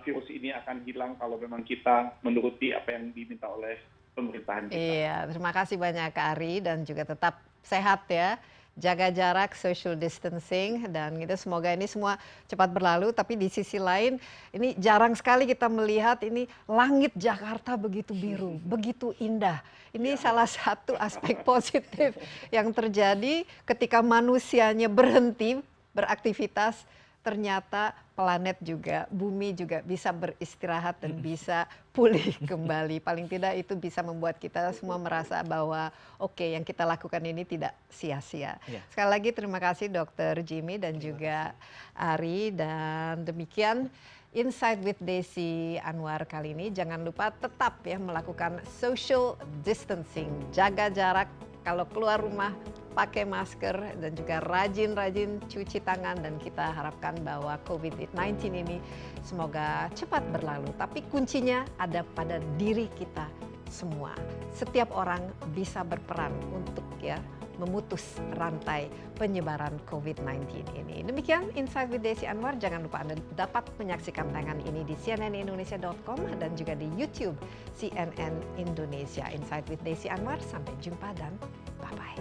virus ini akan hilang kalau memang kita menuruti apa yang diminta oleh pemerintahan kita. Iya, terima kasih banyak Kak Ari, dan juga tetap sehat ya. Jaga jarak, social distancing, dan gitu semoga ini semua cepat berlalu. Tapi di sisi lain, ini jarang sekali kita melihat ini langit Jakarta begitu biru, begitu indah. Ini salah satu aspek positif yang terjadi ketika manusianya berhenti beraktivitas. Ternyata planet juga, bumi juga bisa beristirahat dan bisa pulih kembali. Paling tidak itu bisa membuat kita semua merasa bahwa oke, yang kita lakukan ini tidak sia-sia. Ya. Sekali lagi terima kasih Dr. Jimmy dan juga Ari, dan demikian Insight with Desi Anwar kali ini. Jangan lupa tetap ya melakukan social distancing, jaga jarak, kalau keluar rumah pakai masker, dan juga rajin-rajin cuci tangan, dan kita harapkan bahwa COVID-19 ini semoga cepat berlalu. Tapi kuncinya ada pada diri kita semua. Setiap orang bisa berperan untuk ya memutus rantai penyebaran COVID-19 ini. Demikian Insight with Desi Anwar. Jangan lupa Anda dapat menyaksikan tayangan ini di cnnindonesia.com dan juga di YouTube CNN Indonesia. Insight with Desi Anwar, sampai jumpa dan bye-bye.